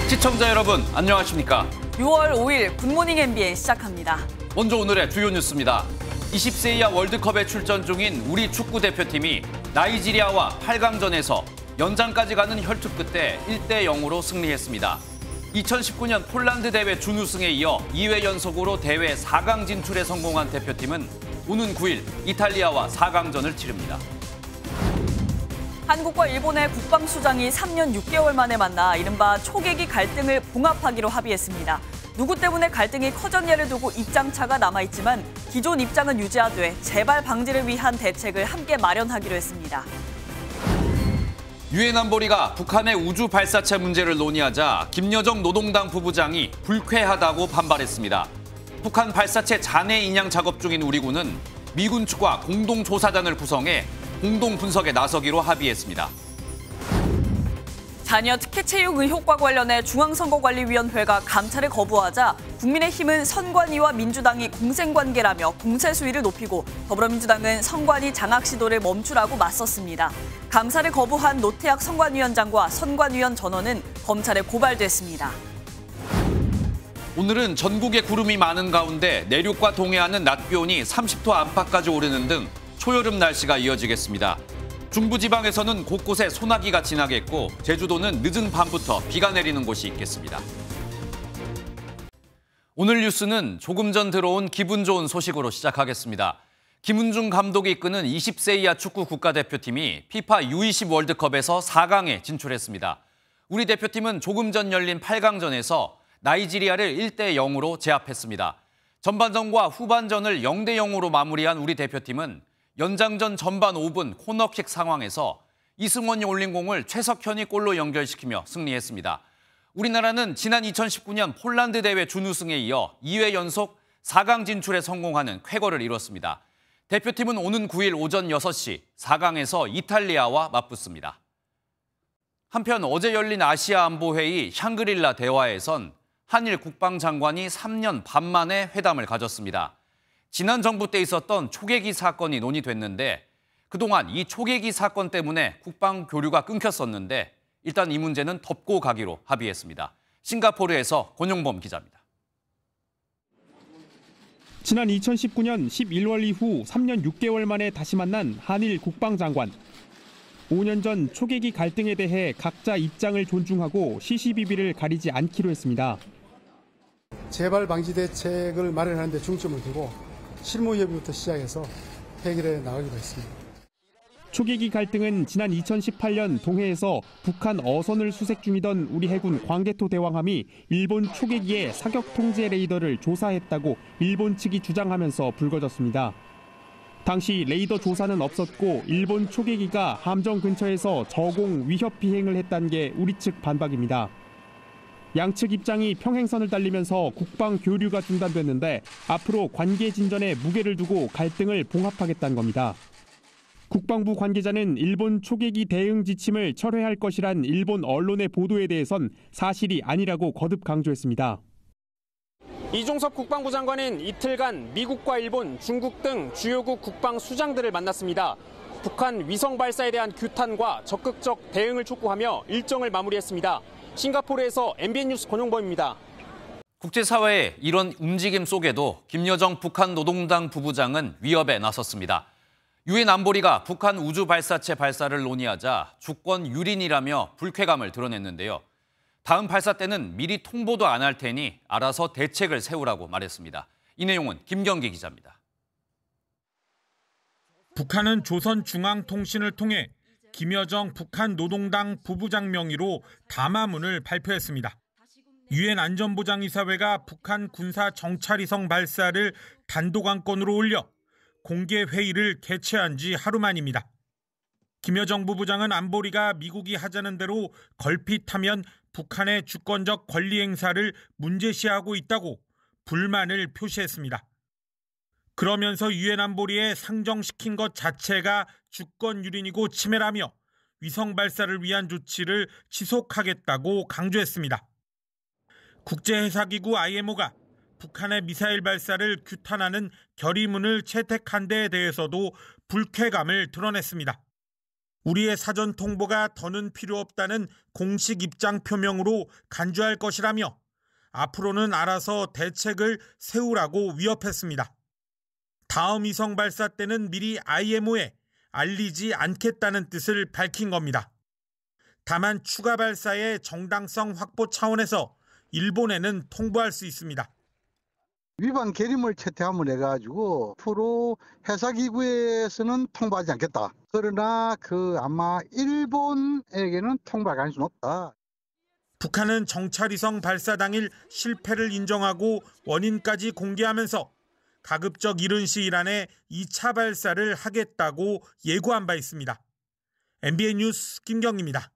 시청자 여러분, 안녕하십니까? 6월 5일 굿모닝 MBN 시작합니다. 먼저 오늘의 주요 뉴스입니다. 20세 이하 월드컵에 출전 중인 우리 축구 대표팀이 나이지리아와 8강전에서 연장까지 가는 혈투 끝에 1대0으로 승리했습니다. 2019년 폴란드 대회 준우승에 이어 2회 연속으로 대회 4강 진출에 성공한 대표팀은 오는 9일 이탈리아와 4강전을 치릅니다. 한국과 일본의 국방수장이 3년 6개월 만에 만나 이른바 초계기 갈등을 봉합하기로 합의했습니다. 누구 때문에 갈등이 커졌냐를 두고 입장차가 남아있지만 기존 입장은 유지하되 재발 방지를 위한 대책을 함께 마련하기로 했습니다. 유엔 안보리가 북한의 우주 발사체 문제를 논의하자 김여정 노동당 부부장이 불쾌하다고 반발했습니다. 북한 발사체 잔해 인양 작업 중인 우리 군은 미군 측과 공동조사단을 구성해 공동 분석에 나서기로 합의했습니다. 자녀 특혜채용 의혹과 관련해 중앙선거관리위원회가 감찰을 거부하자 국민의힘은 선관위와 민주당이 공생관계라며 공세 수위를 높이고 더불어민주당은 선관위 장악 시도를 멈추라고 맞섰습니다. 감사를 거부한 노태학 선관위원장과 선관위원 전원은 검찰에 고발됐습니다. 오늘은 전국에 구름이 많은 가운데 내륙과 동해안은 낮 기온이 30도 안팎까지 오르는 등 초여름 날씨가 이어지겠습니다. 중부지방에서는 곳곳에 소나기가 지나겠고 제주도는 늦은 밤부터 비가 내리는 곳이 있겠습니다. 오늘 뉴스는 조금 전 들어온 기분 좋은 소식으로 시작하겠습니다. 김은중 감독이 이끄는 20세 이하 축구 국가대표팀이 피파 U20 월드컵에서 4강에 진출했습니다. 우리 대표팀은 조금 전 열린 8강전에서 나이지리아를 1대0으로 제압했습니다. 전반전과 후반전을 0대0으로 마무리한 우리 대표팀은 연장전 전반 5분 코너킥 상황에서 이승원이 올린 공을 최석현이 골로 연결시키며 승리했습니다. 우리나라는 지난 2019년 폴란드 대회 준우승에 이어 2회 연속 4강 진출에 성공하는 쾌거를 이뤘습니다. 대표팀은 오는 9일 오전 6시 4강에서 이탈리아와 맞붙습니다. 한편 어제 열린 아시아 안보회의 샹그릴라 대화에선 한일 국방장관이 3년 반 만에 회담을 가졌습니다. 지난 정부 때 있었던 초계기 사건이 논의됐는데 그동안 이 초계기 사건 때문에 국방 교류가 끊겼었는데 일단 이 문제는 덮고 가기로 합의했습니다. 싱가포르에서 권용범 기자입니다. 지난 2019년 11월 이후 3년 6개월 만에 다시 만난 한일 국방장관. 5년 전 초계기 갈등에 대해 각자 입장을 존중하고 시시비비를 가리지 않기로 했습니다. 재발 방지 대책을 마련하는 데 중점을 두고 실무 협의부터 시작해서 해결해 나가기로 했습니다. 초계기 갈등은 지난 2018년 동해에서 북한 어선을 수색 중이던 우리 해군 광개토 대왕함이 일본 초계기의 사격 통제 레이더를 조사했다고 일본 측이 주장하면서 불거졌습니다. 당시 레이더 조사는 없었고 일본 초계기가 함정 근처에서 저공 위협 비행을 했다는 게 우리 측 반박입니다. 양측 입장이 평행선을 달리면서 국방 교류가 중단됐는데 앞으로 관계 진전에 무게를 두고 갈등을 봉합하겠다는 겁니다. 국방부 관계자는 일본 초계기 대응 지침을 철회할 것이란 일본 언론의 보도에 대해선 사실이 아니라고 거듭 강조했습니다. 이종섭 국방부 장관은 이틀간 미국과 일본, 중국 등 주요국 국방 수장들을 만났습니다. 북한 위성 발사에 대한 규탄과 적극적 대응을 촉구하며 일정을 마무리했습니다. 싱가포르에서 MBN 뉴스 권용범입니다. 국제사회의 이런 움직임 속에도 김여정 북한 노동당 부부장은 위협에 나섰습니다. 유엔 안보리가 북한 우주 발사체 발사를 논의하자 주권 유린이라며 불쾌감을 드러냈는데요. 다음 발사 때는 미리 통보도 안 할 테니 알아서 대책을 세우라고 말했습니다. 이 내용은 김경기 기자입니다. 북한은 조선중앙통신을 통해 김여정 북한 노동당 부부장 명의로 담화문을 발표했습니다. 유엔 안전보장이사회가 북한 군사 정찰위성 발사를 단독 안건으로 올려 공개 회의를 개최한 지 하루 만입니다. 김여정 부부장은 안보리가 미국이 하자는 대로 걸핏하면 북한의 주권적 권리 행사를 문제시하고 있다고 불만을 표시했습니다. 그러면서 유엔 안보리에 상정시킨 것 자체가 주권 유린이고 침해라며 위성 발사를 위한 조치를 지속하겠다고 강조했습니다. 국제해사기구 IMO가 북한의 미사일 발사를 규탄하는 결의문을 채택한 데에 대해서도 불쾌감을 드러냈습니다. 우리의 사전 통보가 더는 필요 없다는 공식 입장 표명으로 간주할 것이라며 앞으로는 알아서 대책을 세우라고 위협했습니다. 다음 위성 발사 때는 미리 IMO에 알리지 않겠다는 뜻을 밝힌 겁니다. 다만 추가 발사의 정당성 확보 차원에서 일본에는 통보할 수 있습니다. 위반 계림을 채택함을 해가지고 앞으로 회사기구에서는 통보하지 않겠다. 그러나 아마 일본에게는 통보할 가능성은 없다. 북한은 정찰위성 발사 당일 실패를 인정하고 원인까지 공개하면서 가급적 이른 시일 안에 2차 발사를 하겠다고 예고한 바 있습니다. MBN 뉴스 김경입니다.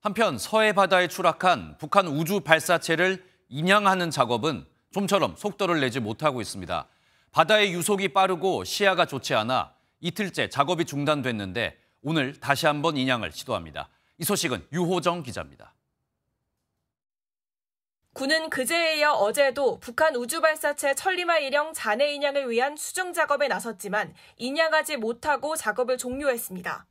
한편 서해 바다에 추락한 북한 우주 발사체를 인양하는 작업은 좀처럼 속도를 내지 못하고 있습니다. 바다의 유속이 빠르고 시야가 좋지 않아 이틀째 작업이 중단됐는데 오늘 다시 한번 인양을 시도합니다. 이 소식은 유호정 기자입니다. 군은 그제에 이어 어제도 북한 우주발사체 천리마 1형 잔해 인양을 위한 수정 작업에 나섰지만 인양하지 못하고 작업을 종료했습니다.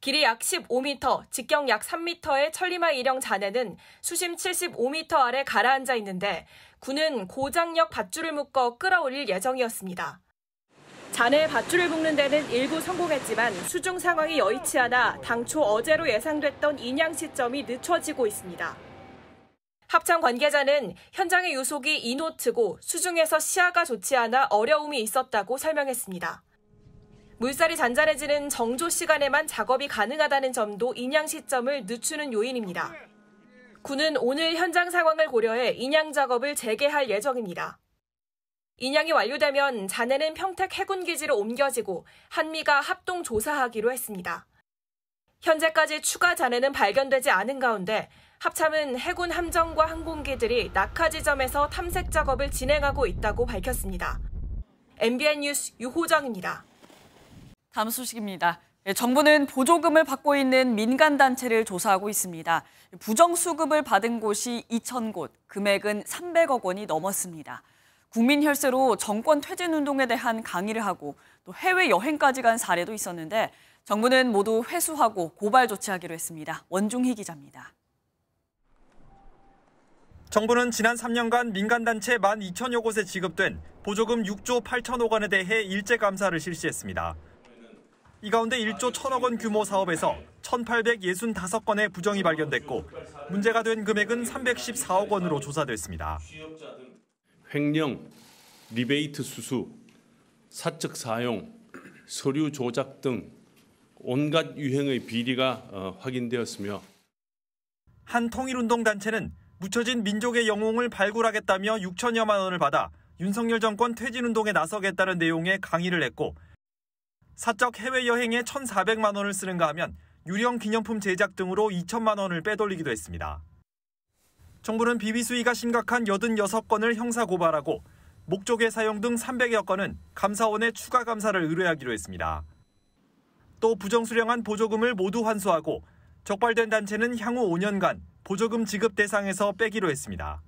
길이 약 15m, 직경 약 3m의 천리마 1형 잔해는 수심 75m 아래 가라앉아 있는데 군은 고장력 밧줄을 묶어 끌어올릴 예정이었습니다. 잔해에 밧줄을 묶는 데는 일부 성공했지만 수중 상황이 여의치 않아 당초 어제로 예상됐던 인양 시점이 늦춰지고 있습니다. 합참 관계자는 현장의 유속이 이노트고 수중에서 시야가 좋지 않아 어려움이 있었다고 설명했습니다. 물살이 잔잔해지는 정조 시간에만 작업이 가능하다는 점도 인양 시점을 늦추는 요인입니다. 군은 오늘 현장 상황을 고려해 인양 작업을 재개할 예정입니다. 인양이 완료되면 잔해는 평택 해군기지로 옮겨지고 한미가 합동 조사하기로 했습니다. 현재까지 추가 잔해는 발견되지 않은 가운데 합참은 해군 함정과 항공기들이 낙하 지점에서 탐색 작업을 진행하고 있다고 밝혔습니다. MBN 뉴스 유호정입니다. 다음 소식입니다. 정부는 보조금을 받고 있는 민간단체를 조사하고 있습니다. 부정수급을 받은 곳이 2,000곳, 금액은 300억 원이 넘었습니다. 국민혈세로 정권 퇴진운동에 대한 강의를 하고 또 해외여행까지 간 사례도 있었는데 정부는 모두 회수하고 고발 조치하기로 했습니다. 원중희 기자입니다. 정부는 지난 3년간 민간단체 12,000여 곳에 지급된 보조금 6조 8천억 원에 대해 일제감사를 실시했습니다. 이 가운데 1조 1,000억 원 규모 사업에서 1,865건의 부정이 발견됐고 문제가 된 금액은 314억 원으로 조사됐습니다. 횡령, 리베이트 수수, 사적 사용, 서류 조작 등 온갖 유형의 비리가 확인되었으며 한 통일운동단체는 묻혀진 민족의 영웅을 발굴하겠다며 6천여만 원을 받아 윤석열 정권 퇴진운동에 나서겠다는 내용의 강의를 했고 사적 해외여행에 1,400만 원을 쓰는가 하면 유령 기념품 제작 등으로 2천만 원을 빼돌리기도 했습니다. 정부는 비비 수위가 심각한 86건을 형사고발하고 목조개 사용 등 300여 건은 감사원에 추가 감사를 의뢰하기로 했습니다. 또 부정수령한 보조금을 모두 환수하고 적발된 단체는 향후 5년간 보조금 지급 대상에서 빼기로 했습니다.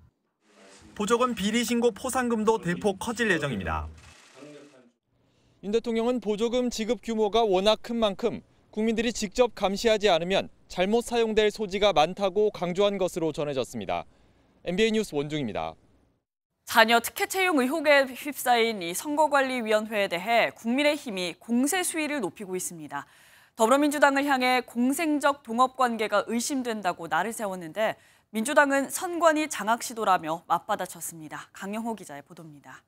보조금 비리 신고 포상금도 대폭 커질 예정입니다. 윤 대통령은 보조금 지급 규모가 워낙 큰 만큼 국민들이 직접 감시하지 않으면 잘못 사용될 소지가 많다고 강조한 것으로 전해졌습니다. MBN 뉴스 원중입니다. 자녀 특혜 채용 의혹에 휩싸인 이 선거관리위원회에 대해 국민의힘이 공세 수위를 높이고 있습니다. 더불어민주당을 향해 공생적 동업관계가 의심된다고 날을 세웠는데 민주당은 선관위 장악 시도라며 맞받아쳤습니다. 강영호 기자의 보도입니다.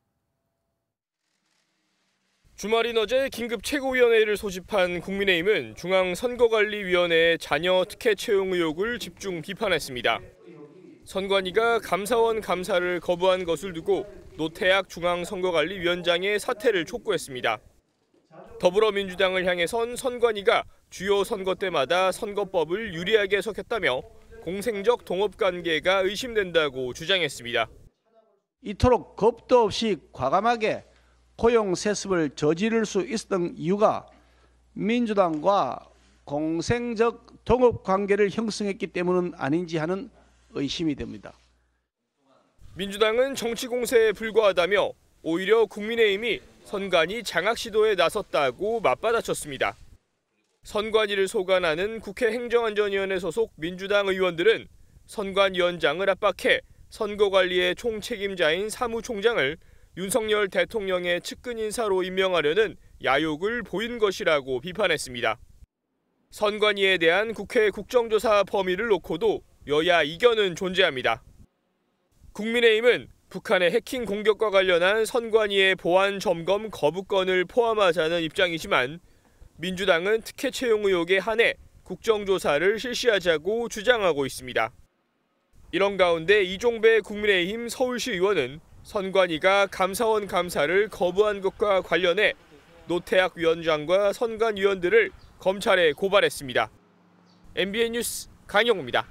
주말인 어제 긴급 최고위원회를 소집한 국민의힘은 중앙선거관리위원회의 자녀 특혜 채용 의혹을 집중 비판했습니다. 선관위가 감사원 감사를 거부한 것을 두고 노태악 중앙선거관리위원장의 사퇴를 촉구했습니다. 더불어민주당을 향해선 선관위가 주요 선거 때마다 선거법을 유리하게 해석했다며 공생적 동업관계가 의심된다고 주장했습니다. 이토록 겁도 없이 과감하게 고용 세습을 저지를 수 있었던 이유가 민주당과 공생적 동업관계를 형성했기 때문은 아닌지 하는 의심이 됩니다. 민주당은 정치 공세에 불과하다며 오히려 국민의힘이 선관위 장악 시도에 나섰다고 맞받아쳤습니다. 선관위를 소관하는 국회 행정안전위원회 소속 민주당 의원들은 선관위원장을 압박해 선거관리의 총책임자인 사무총장을 윤석열 대통령의 측근 인사로 임명하려는 야욕을 보인 것이라고 비판했습니다. 선관위에 대한 국회 국정조사 범위를 놓고도 여야 이견은 존재합니다. 국민의힘은 북한의 해킹 공격과 관련한 선관위의 보안 점검 거부권을 포함하자는 입장이지만 민주당은 특혜 채용 의혹에 한해 국정조사를 실시하자고 주장하고 있습니다. 이런 가운데 이종배 국민의힘 서울시 의원은 선관위가 감사원 감사를 거부한 것과 관련해 노태학 위원장과 선관위원들을 검찰에 고발했습니다. MBN 뉴스 강영우입니다.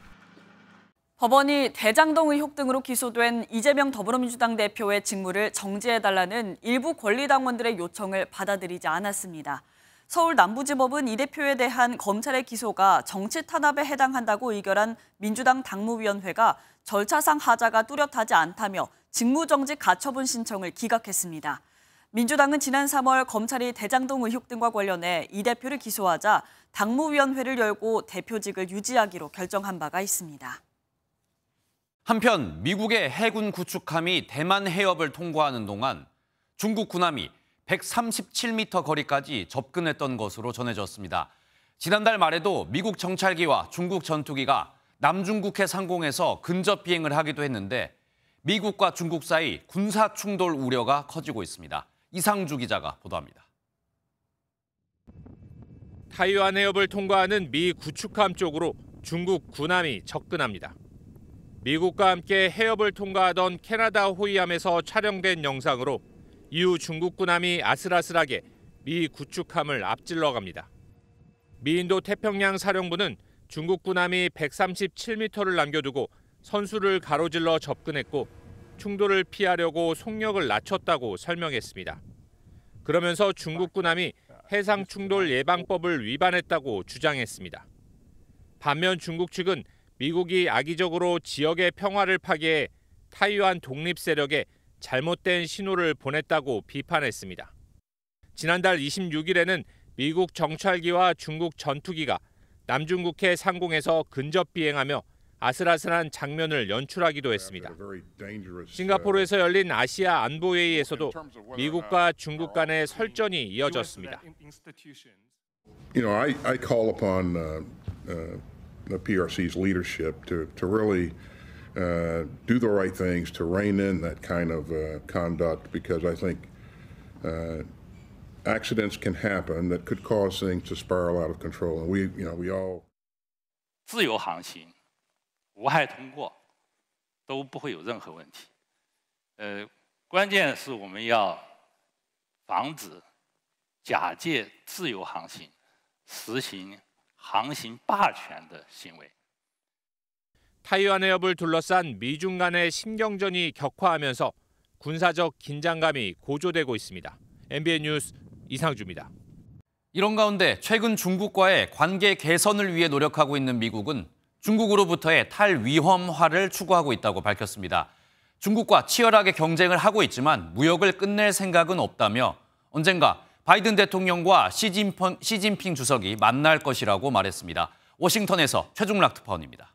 법원이 대장동 의혹 등으로 기소된 이재명 더불어민주당 대표의 직무를 정지해달라는 일부 권리당원들의 요청을 받아들이지 않았습니다. 서울 남부지법은 이 대표에 대한 검찰의 기소가 정치 탄압에 해당한다고 의결한 민주당 당무위원회가 절차상 하자가 뚜렷하지 않다며 직무정지 가처분 신청을 기각했습니다. 민주당은 지난 3월 검찰이 대장동 의혹 등과 관련해 이 대표를 기소하자 당무위원회를 열고 대표직을 유지하기로 결정한 바가 있습니다. 한편 미국의 해군 구축함이 대만 해협을 통과하는 동안 중국 군함이 137m 거리까지 접근했던 것으로 전해졌습니다. 지난달 말에도 미국 정찰기와 중국 전투기가 남중국해 상공에서 근접 비행을 하기도 했는데 미국과 중국 사이 군사 충돌 우려가 커지고 있습니다. 이상주 기자가 보도합니다. 타이완 해협을 통과하는 미 구축함 쪽으로 중국 군함이 접근합니다. 미국과 함께 해협을 통과하던 캐나다 호위함에서 촬영된 영상으로 이후 중국 군함이 아슬아슬하게 미 구축함을 앞질러 갑니다. 미인도 태평양 사령부는 중국 군함이 137m를 남겨두고 선수를 가로질러 접근했고 충돌을 피하려고 속력을 낮췄다고 설명했습니다. 그러면서 중국 군함이 해상 충돌 예방법을 위반했다고 주장했습니다. 반면 중국 측은 미국이 악의적으로 지역의 평화를 파괴해 타이완 독립 세력에 잘못된 신호를 보냈다고 비판했습니다. 지난달 26일에는 미국 정찰기와 중국 전투기가 남중국해 상공에서 근접 비행하며 아슬아슬한 장면을 연출하기도 했습니다. 싱가포르에서 열린 아시아 안보회의에서도 미국과 중국 간의 설전이 이어졌습니다. I call upon the PRC's leadership to really do the right things to rein in that kind of conduct because I think accidents can happen that could cause things to spiral out of control. And we all 自由航行、无害通过都不会有任何问题。关键是我们要防止假借自由航行实行航行霸权的行为。 타이완 해협을 둘러싼 미중 간의 신경전이 격화하면서 군사적 긴장감이 고조되고 있습니다. MBN 뉴스 이상주입니다. 이런 가운데 최근 중국과의 관계 개선을 위해 노력하고 있는 미국은 중국으로부터의 탈위험화를 추구하고 있다고 밝혔습니다. 중국과 치열하게 경쟁을 하고 있지만 무역을 끝낼 생각은 없다며 언젠가 바이든 대통령과 시진핑 주석이 만날 것이라고 말했습니다. 워싱턴에서 최중락 특파원입니다.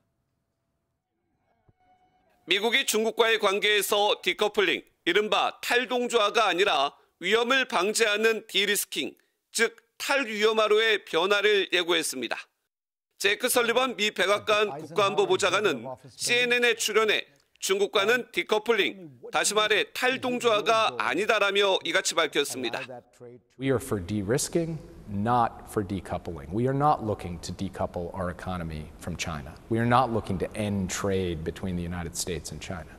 미국이 중국과의 관계에서 디커플링, 이른바 탈동조화가 아니라 위험을 방지하는 디리스킹, 즉 탈위험화로의 변화를 예고했습니다. 제이크 설리번 미 백악관 국가안보보좌관은 CNN에 출연해 중국과는 디커플링, 다시 말해 탈동조화가 아니다라며 이같이 밝혔습니다. We are for de-risking, not for decoupling. We are not looking to decouple our economy from China. We are not looking to end trade between the United States and China.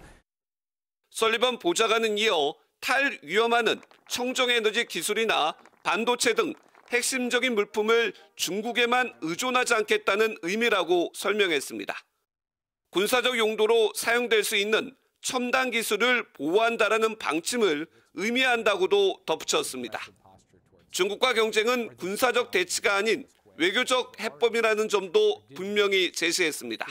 설리번 보좌관은 이어 탈위험화는 청정에너지 기술이나 반도체 등 핵심적인 물품을 중국에만 의존하지 않겠다는 의미라고 설명했습니다. 군사적 용도로 사용될 수 있는 첨단 기술을 보호한다라는 방침을 의미한다고도 덧붙였습니다. 중국과 경쟁은 군사적 대치가 아닌 외교적 해법이라는 점도 분명히 제시했습니다.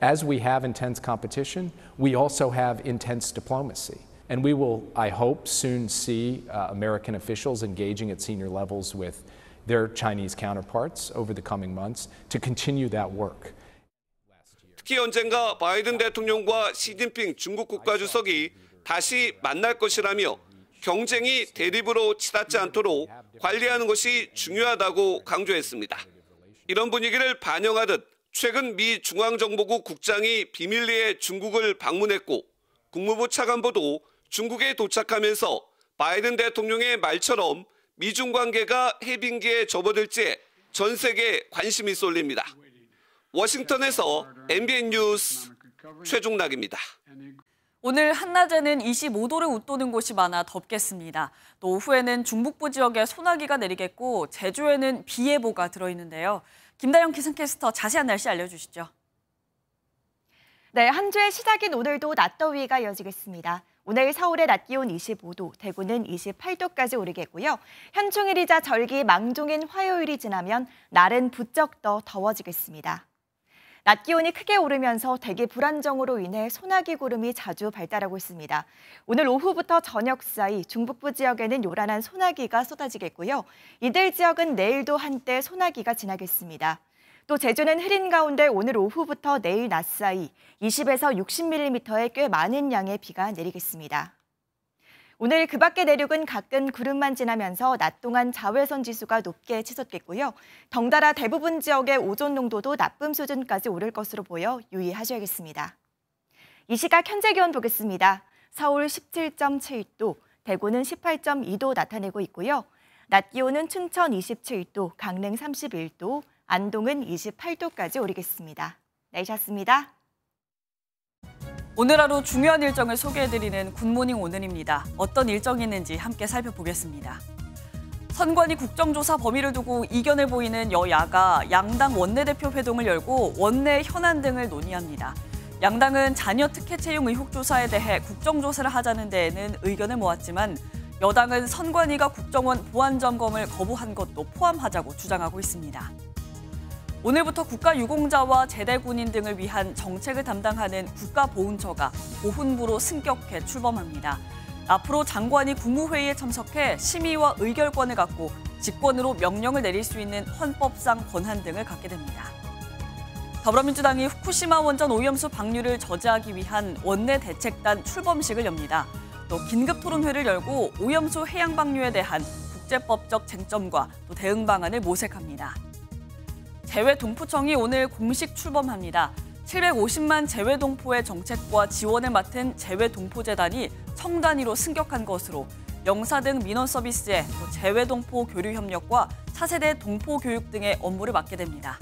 As we have intense competition, we also have intense diplomacy. And we will, I hope, soon see American officials engaging at senior levels with their Chinese counterparts over the coming months to continue that work. 특히 언젠가 바이든 대통령과 시진핑 중국 국가주석이 다시 만날 것이라며 경쟁이 대립으로 치닫지 않도록 관리하는 것이 중요하다고 강조했습니다. 이런 분위기를 반영하듯 최근 미 중앙정보국 국장이 비밀리에 중국을 방문했고 국무부 차관보도 중국에 도착하면서 바이든 대통령의 말처럼 미중 관계가 해빙기에 접어들지에 전 세계에 관심이 쏠립니다. 워싱턴에서 MBN 뉴스 최종락입니다. 오늘 한낮에는 25도를 웃도는 곳이 많아 덥겠습니다. 또 오후에는 중북부 지역에 소나기가 내리겠고 제주에는 비 예보가 들어있는데요. 김다영 기상캐스터 자세한 날씨 알려주시죠. 네, 한 주의 시작인 오늘도 낮더위가 이어지겠습니다. 오늘 서울의 낮 기온 25도, 대구는 28도까지 오르겠고요. 현충일이자 절기 망종인 화요일이 지나면 날은 부쩍 더 더워지겠습니다. 낮 기온이 크게 오르면서 대기 불안정으로 인해 소나기 구름이 자주 발달하고 있습니다. 오늘 오후부터 저녁 사이 중북부 지역에는 요란한 소나기가 쏟아지겠고요. 이들 지역은 내일도 한때 소나기가 지나겠습니다. 또 제주는 흐린 가운데 오늘 오후부터 내일 낮 사이 20에서 60mm의 꽤 많은 양의 비가 내리겠습니다. 오늘 그 밖의 내륙은 가끔 구름만 지나면서 낮 동안 자외선 지수가 높게 치솟겠고요. 덩달아 대부분 지역의 오존 농도도 나쁨 수준까지 오를 것으로 보여 유의하셔야겠습니다. 이 시각 현재 기온 보겠습니다. 서울 17.7도, 대구는 18.2도 나타내고 있고요. 낮 기온은 춘천 27도, 강릉 31도, 안동은 28도까지 오르겠습니다. 날씨였습니다. 오늘 하루 중요한 일정을 소개해드리는 굿모닝 오늘입니다. 어떤 일정이 있는지 함께 살펴보겠습니다. 선관위 국정조사 범위를 두고 이견을 보이는 여야가 양당 원내대표 회동을 열고 원내 현안 등을 논의합니다. 양당은 자녀 특혜 채용 의혹 조사에 대해 국정조사를 하자는 데에는 의견을 모았지만 여당은 선관위가 국정원 보안 점검을 거부한 것도 포함하자고 주장하고 있습니다. 오늘부터 국가유공자와 제대군인 등을 위한 정책을 담당하는 국가보훈처가 보훈부로 승격해 출범합니다. 앞으로 장관이 국무회의에 참석해 심의와 의결권을 갖고 직권으로 명령을 내릴 수 있는 헌법상 권한 등을 갖게 됩니다. 더불어민주당이 후쿠시마 원전 오염수 방류를 저지하기 위한 원내대책단 출범식을 엽니다. 또 긴급 토론회를 열고 오염수 해양 방류에 대한 국제법적 쟁점과 또 대응 방안을 모색합니다. 재외동포청이 오늘 공식 출범합니다. 750만 재외동포의 정책과 지원을 맡은 재외동포재단이 청 단위로 승격한 것으로 영사 등 민원 서비스에 또 재외동포 교류 협력과 차세대 동포 교육 등의 업무를 맡게 됩니다.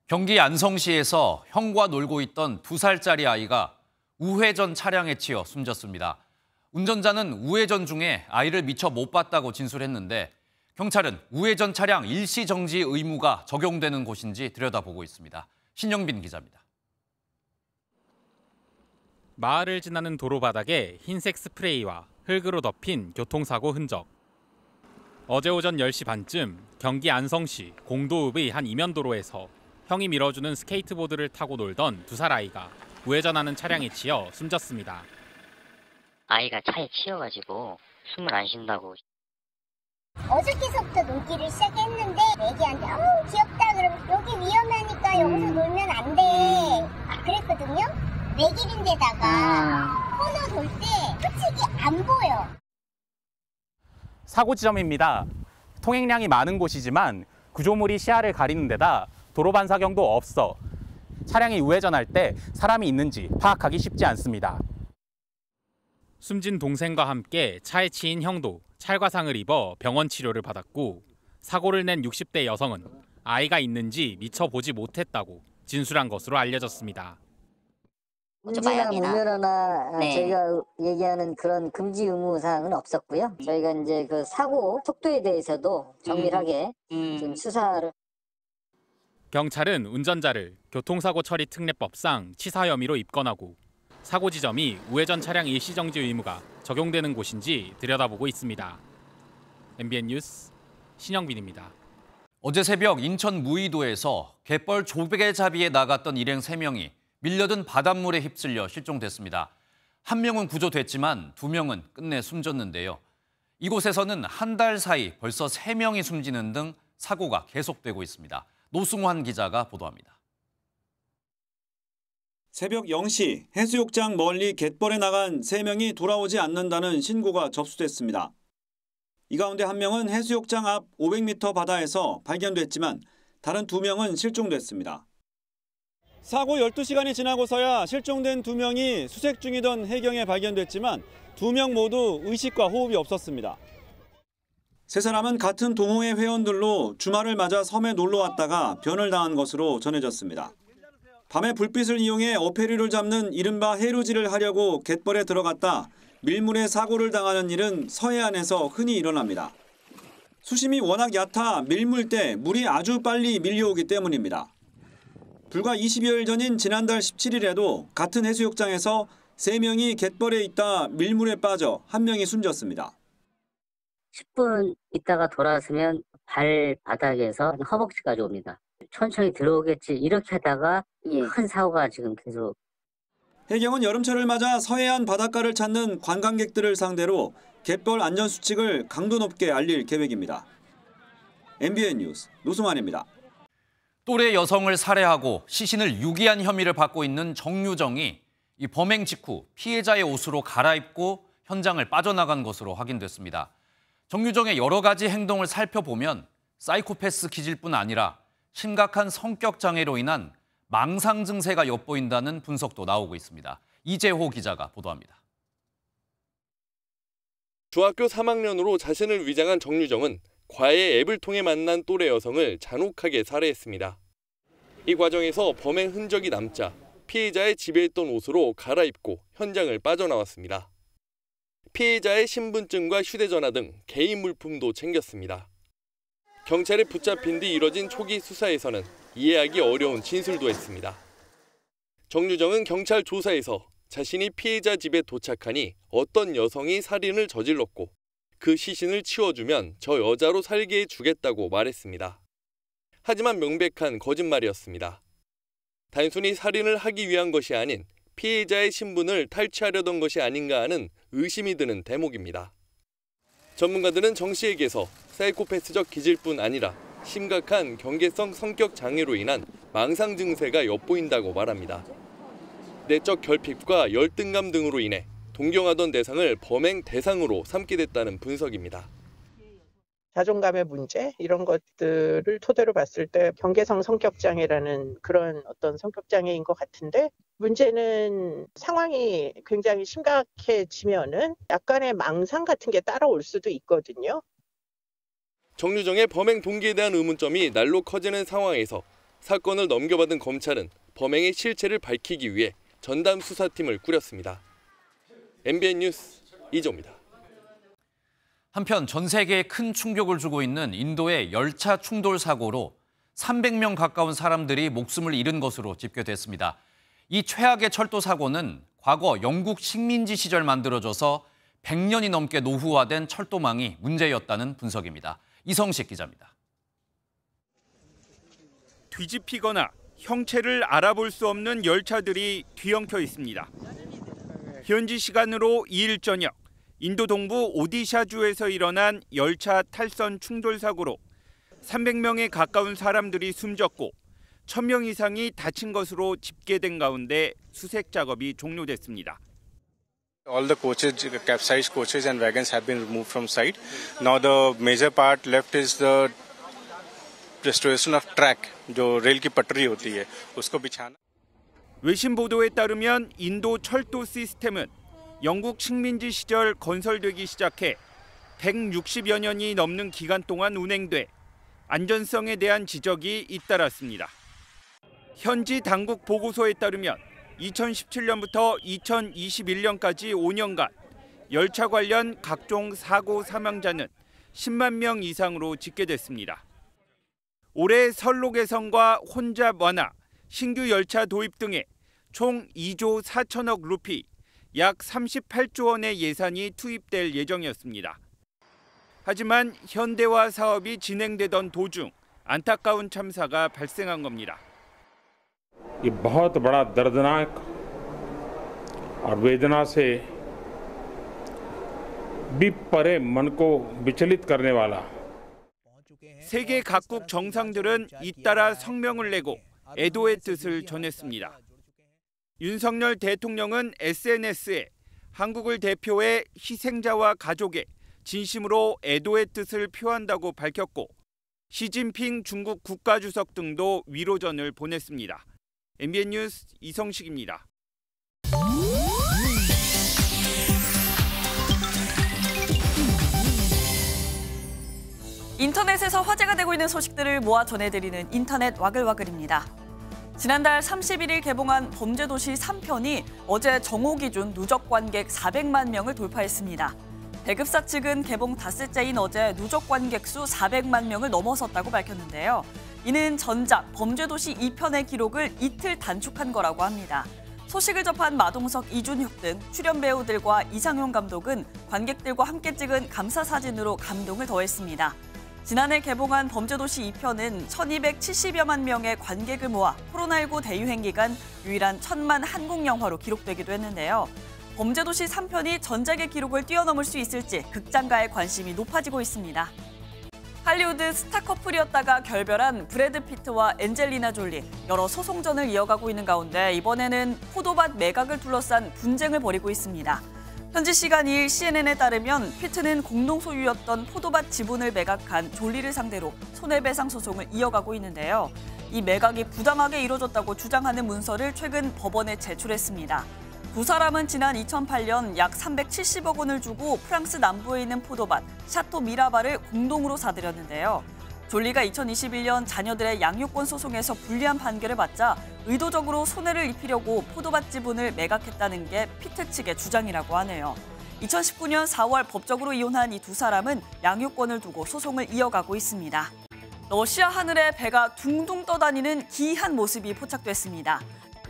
경기 안성시에서 형과 놀고 있던 2살짜리 아이가 우회전 차량에 치여 숨졌습니다. 운전자는 우회전 중에 아이를 미처 못 봤다고 진술했는데 경찰은 우회전 차량 일시 정지 의무가 적용되는 곳인지 들여다보고 있습니다. 신영빈 기자입니다. 마을을 지나는 도로 바닥에 흰색 스프레이와 흙으로 덮인 교통사고 흔적. 어제 오전 10시 반쯤 경기 안성시 공도읍의 한 이면도로에서 형이 밀어주는 스케이트보드를 타고 놀던 2살 아이가 우회전하는 차량에 치여 숨졌습니다. 아이가 차에 치여가지고 숨을 안 쉰다고. 어저께서부터 놀기를 시작했는데 애기한테 귀엽다 그러면 여기 위험하니까 여기서 놀면 안 돼. 그랬거든요. 내길인데다가 코너 돌 때 솔직히 안 보여. 사고 지점입니다. 통행량이 많은 곳이지만 구조물이 시야를 가리는 데다 도로 반사경도 없어 차량이 우회전할 때 사람이 있는지 파악하기 쉽지 않습니다. 숨진 동생과 함께 차에 치인 형도 찰과상을 입어 병원 치료를 받았고 사고를 낸 60대 여성은 아이가 있는지 미처 보지 못했다고 진술한 것으로 알려졌습니다. 문제나 무면허나 저희가 얘기하는 그런 금지 의무 사항은 없었고요. 저희가 이제 그 사고 속도에 대해서도 정밀하게 좀 수사를. 경찰은 운전자를 교통사고 처리 특례법상 치사 혐의로 입건하고 사고 지점이 우회전 차량 일시정지 의무가 적용되는 곳인지 들여다보고 있습니다. MBN 뉴스 신영빈입니다. 어제 새벽 인천 무의도에서 갯벌 조개잡이에 나갔던 일행 3명이 밀려든 바닷물에 휩쓸려 실종됐습니다. 1명은 구조됐지만 2명은 끝내 숨졌는데요. 이곳에서는 한 달 사이 벌써 3명이 숨지는 등 사고가 계속되고 있습니다. 노승환 기자가 보도합니다. 새벽 0시 해수욕장 멀리 갯벌에 나간 3명이 돌아오지 않는다는 신고가 접수됐습니다. 이 가운데 1명은 해수욕장 앞 500m 바다에서 발견됐지만 다른 2명은 실종됐습니다. 사고 12시간이 지나고서야 실종된 2명이 수색 중이던 해경에 발견됐지만 2명 모두 의식과 호흡이 없었습니다. 3사람은 같은 동호회 회원들로 주말을 맞아 섬에 놀러 왔다가 변을 당한 것으로 전해졌습니다. 밤에 불빛을 이용해 어패류를 잡는 이른바 해루질을 하려고 갯벌에 들어갔다 밀물에 사고를 당하는 일은 서해안에서 흔히 일어납니다. 수심이 워낙 얕아 밀물때 물이 아주 빨리 밀려오기 때문입니다. 불과 20여일 전인 지난달 17일에도 같은 해수욕장에서 3명이 갯벌에 있다 밀물에 빠져 1명이 숨졌습니다. 10분 있다가 돌아서면 발바닥에서 허벅지까지 옵니다. 천천히 들어오겠지 이렇게 하다가 큰 사고가 지금 계속. 해경은 여름철을 맞아 서해안 바닷가를 찾는 관광객들을 상대로 갯벌 안전수칙을 강도 높게 알릴 계획입니다. MBN 뉴스 노승환입니다. 또래 여성을 살해하고 시신을 유기한 혐의를 받고 있는 정유정이 이 범행 직후 피해자의 옷으로 갈아입고 현장을 빠져나간 것으로 확인됐습니다. 정유정의 여러 가지 행동을 살펴보면 사이코패스 기질 뿐 아니라 심각한 성격 장애로 인한 망상 증세가 엿보인다는 분석도 나오고 있습니다. 이재호 기자가 보도합니다. 중학교 3학년으로 자신을 위장한 정유정은 과외 앱을 통해 만난 또래 여성을 잔혹하게 살해했습니다. 이 과정에서 범행 흔적이 남자 피해자의 집에 있던 옷으로 갈아입고 현장을 빠져나왔습니다. 피해자의 신분증과 휴대전화 등 개인 물품도 챙겼습니다. 경찰에 붙잡힌 뒤 이뤄진 초기 수사에서는 이해하기 어려운 진술도 했습니다. 정유정은 경찰 조사에서 자신이 피해자 집에 도착하니 어떤 여성이 살인을 저질렀고 그 시신을 치워주면 저 여자로 살게 해주겠다고 말했습니다. 하지만 명백한 거짓말이었습니다. 단순히 살인을 하기 위한 것이 아닌 피해자의 신분을 탈취하려던 것이 아닌가 하는 의심이 드는 대목입니다. 전문가들은 정 씨에게서 사이코패스적 기질뿐 아니라 심각한 경계성 성격 장애로 인한 망상 증세가 엿보인다고 말합니다. 내적 결핍과 열등감 등으로 인해 동경하던 대상을 범행 대상으로 삼게 됐다는 분석입니다. 자존감의 문제 이런 것들을 토대로 봤을 때 경계성 성격장애라는 그런 어떤 성격장애인 것 같은데 문제는 상황이 굉장히 심각해지면은 약간의 망상 같은 게 따라올 수도 있거든요. 정유정의 범행 동기에 대한 의문점이 날로 커지는 상황에서 사건을 넘겨받은 검찰은 범행의 실체를 밝히기 위해 전담 수사팀을 꾸렸습니다. MBN 뉴스 이조입니다. 한편 전 세계에 큰 충격을 주고 있는 인도의 열차 충돌 사고로 300명 가까운 사람들이 목숨을 잃은 것으로 집계됐습니다. 이 최악의 철도 사고는 과거 영국 식민지 시절 만들어져서 100년이 넘게 노후화된 철도망이 문제였다는 분석입니다. 이성식 기자입니다. 뒤집히거나 형체를 알아볼 수 없는 열차들이 뒤엉켜 있습니다. 현지 시간으로 2일 저녁 인도 동부 오디샤주에서 일어난 열차 탈선 충돌 사고로 300명에 가까운 사람들이 숨졌고 1000명 이상이 다친 것으로 집계된 가운데 수색 작업이 종료됐습니다. All the coaches, capsized coaches and wagons have been removed from site. Now the major part left is the restoration of track, जो रेल की पटरी होती है, उसको बिछाना. 외신 보도에 따르면 인도 철도 시스템은 영국 식민지 시절 건설되기 시작해 160여 년이 넘는 기간 동안 운행돼 안전성에 대한 지적이 잇따랐습니다. 현지 당국 보고서에 따르면 2017년부터 2021년까지 5년간 열차 관련 각종 사고 사망자는 10만 명 이상으로 집계됐습니다. 올해 선로 개선과 혼잡 완화, 신규 열차 도입 등에 총 2조 4천억 루피, 약 38조 원의 예산이 투입될 예정이었습니다. 하지만 현대화 사업이 진행되던 도중 안타까운 참사가 발생한 겁니다. ये बहुत बड़ा दर्दनाक और वेदना से विपरे मन को विचलित करने वाला. 세계 각국 정상들은 잇따라 성명을 내고 애도의 뜻을 전했습니다. 윤석열 대통령은 SNS에 한국을 대표해 희생자와 가족에 진심으로 애도의 뜻을 표한다고 밝혔고 시진핑 중국 국가주석 등도 위로전을 보냈습니다. MBN 뉴스 이성식입니다. 인터넷에서 화제가 되고 있는 소식들을 모아 전해드리는 인터넷 와글와글입니다. 지난달 31일 개봉한 범죄도시 3편이 어제 정오 기준 누적 관객 400만 명을 돌파했습니다. 배급사 측은 개봉 닷새째인 어제 누적 관객 수 400만 명을 넘어섰다고 밝혔는데요. 이는 전작 범죄도시 2편의 기록을 이틀 단축한 거라고 합니다. 소식을 접한 마동석, 이준혁 등 출연 배우들과 이상용 감독은 관객들과 함께 찍은 감사 사진으로 감동을 더했습니다. 지난해 개봉한 범죄도시 2편은 1270여만 명의 관객을 모아 코로나19 대유행 기간 유일한 1000만 한국 영화로 기록되기도 했는데요. 범죄도시 3편이 전작의 기록을 뛰어넘을 수 있을지 극장가의 관심이 높아지고 있습니다. 할리우드 스타 커플이었다가 결별한 브래드 피트와 엔젤리나 졸리, 여러 소송전을 이어가고 있는 가운데 이번에는 포도밭 매각을 둘러싼 분쟁을 벌이고 있습니다. 현지 시간 2일 CNN에 따르면 피트는 공동 소유였던 포도밭 지분을 매각한 졸리를 상대로 손해배상 소송을 이어가고 있는데요. 이 매각이 부당하게 이뤄졌다고 주장하는 문서를 최근 법원에 제출했습니다. 두 사람은 지난 2008년 약 370억 원을 주고 프랑스 남부에 있는 포도밭 샤토 미라바를 공동으로 사들였는데요. 졸리가 2021년 자녀들의 양육권 소송에서 불리한 판결을 받자 의도적으로 손해를 입히려고 포도밭 지분을 매각했다는 게 피트 측의 주장이라고 하네요. 2019년 4월 법적으로 이혼한 이 두 사람은 양육권을 두고 소송을 이어가고 있습니다. 러시아 하늘에 배가 둥둥 떠다니는 기이한 모습이 포착됐습니다.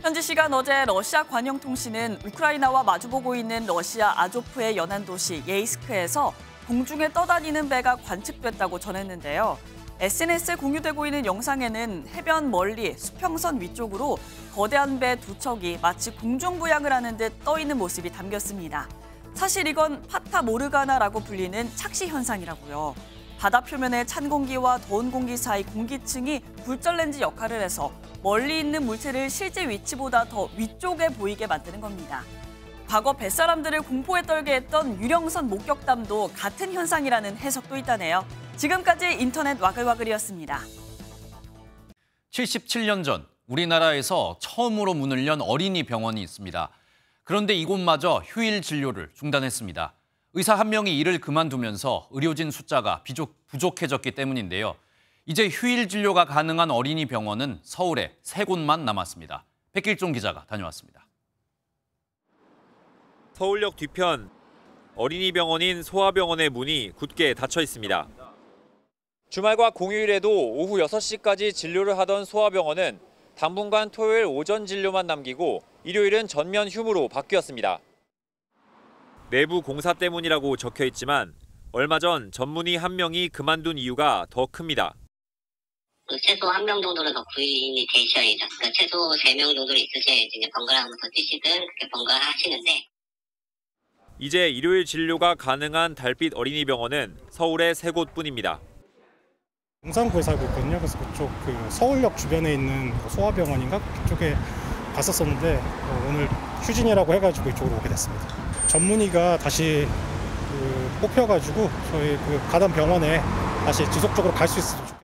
현지 시간 어제 러시아 관영통신은 우크라이나와 마주보고 있는 러시아 아조프의 연안 도시 예이스크에서 공중에 떠다니는 배가 관측됐다고 전했는데요. SNS에 공유되고 있는 영상에는 해변 멀리 수평선 위쪽으로 거대한 배 두 척이 마치 공중부양을 하는 듯 떠 있는 모습이 담겼습니다. 사실 이건 파타 모르가나라고 불리는 착시 현상이라고요. 바다 표면의 찬 공기와 더운 공기 사이 공기층이 굴절 렌즈 역할을 해서 멀리 있는 물체를 실제 위치보다 더 위쪽에 보이게 만드는 겁니다. 과거 뱃사람들을 공포에 떨게 했던 유령선 목격담도 같은 현상이라는 해석도 있다네요. 지금까지 인터넷 와글와글이었습니다. 77년 전 우리나라에서 처음으로 문을 연 어린이 병원이 있습니다. 그런데 이곳마저 휴일 진료를 중단했습니다. 의사 한 명이 일을 그만두면서 의료진 숫자가 부족해졌기 때문인데요. 이제 휴일 진료가 가능한 어린이 병원은 서울에 3곳만 남았습니다. 백길종 기자가 다녀왔습니다. 서울역 뒤편 어린이 병원인 소아병원의 문이 굳게 닫혀 있습니다. 주말과 공휴일에도 오후 6시까지 진료를 하던 소아병원은 당분간 토요일 오전 진료만 남기고 일요일은 전면 휴무로 바뀌었습니다. 내부 공사 때문이라고 적혀 있지만 얼마 전 전문의 한 명이 그만둔 이유가 더 큽니다. 최소 1명 정도는 더 구인이 되셔야죠. 그러니까 최소 3명 정도 있으셔야지 이제 번갈아 가면서 뛰시든 그렇게 번갈아 하시는데. 이제 일요일 진료가 가능한 달빛 어린이병원은 서울에 3곳뿐입니다. 용산구에 살고 있거든요. 그래서 그쪽 서울역 주변에 있는 소아병원인가 그쪽에 갔었었는데 오늘 휴진이라고 해가지고 이쪽으로 오게 됐습니다. 전문의가 다시 뽑혀가지고 저희 가던 병원에 다시 지속적으로 갈 수 있으면 좋겠습니다.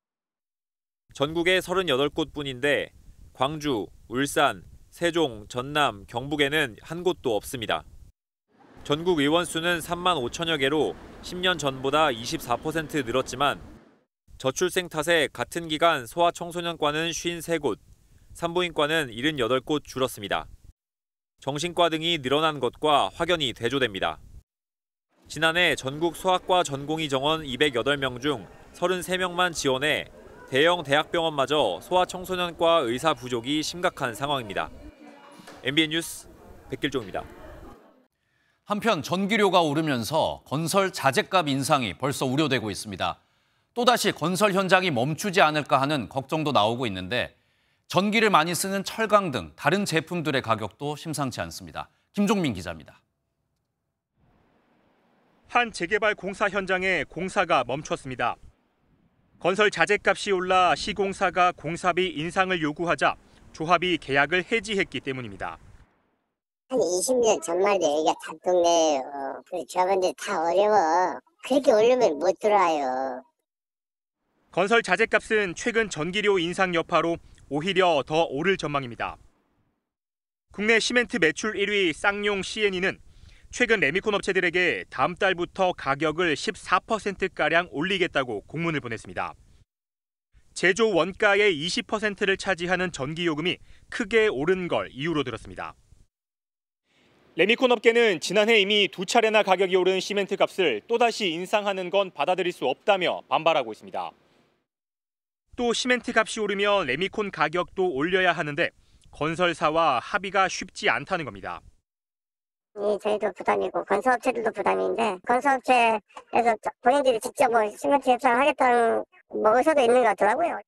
전국에 38곳뿐인데 광주, 울산, 세종, 전남, 경북에는 한 곳도 없습니다. 전국 의원 수는 3만 5천여 개로 10년 전보다 24% 늘었지만 저출생 탓에 같은 기간 소아청소년과는 53곳, 산부인과는 78곳 줄었습니다. 정신과 등이 늘어난 것과 확연히 대조됩니다. 지난해 전국 소아과 전공의 정원 208명 중 33명만 지원해 대형 대학병원마저 소아청소년과 의사 부족이 심각한 상황입니다. MBN 뉴스 백길종입니다. 한편 전기료가 오르면서 건설 자재값 인상이 벌써 우려되고 있습니다. 또다시 건설 현장이 멈추지 않을까 하는 걱정도 나오고 있는데 전기를 많이 쓰는 철강 등 다른 제품들의 가격도 심상치 않습니다. 김종민 기자입니다. 한 재개발 공사 현장에 공사가 멈췄습니다. 건설 자재값이 올라 시공사가 공사비 인상을 요구하자 조합이 계약을 해지했기 때문입니다. 한 20년 전만 얘기가 단통돼요. 그래서 조합원들 다 어려워. 그렇게 올리면 못 들어와요. 건설 자재값은 최근 전기료 인상 여파로 오히려 더 오를 전망입니다. 국내 시멘트 매출 1위 쌍용 C&E는 최근 레미콘 업체들에게 다음 달부터 가격을 14%가량 올리겠다고 공문을 보냈습니다. 제조 원가의 20%를 차지하는 전기요금이 크게 오른 걸 이유로 들었습니다. 레미콘 업계는 지난해 이미 2차례나 가격이 오른 시멘트 값을 또다시 인상하는 건 받아들일 수 없다며 반발하고 있습니다. 또 시멘트 값이 오르면 레미콘 가격도 올려야 하는데 건설사와 합의가 쉽지 않다는 겁니다. 저희도 부담이고 건설업체들도 부담인데 건설업체에서 본인들이 직접 시멘트 협상을 하겠다는 의사도 있는 것 같더라고요.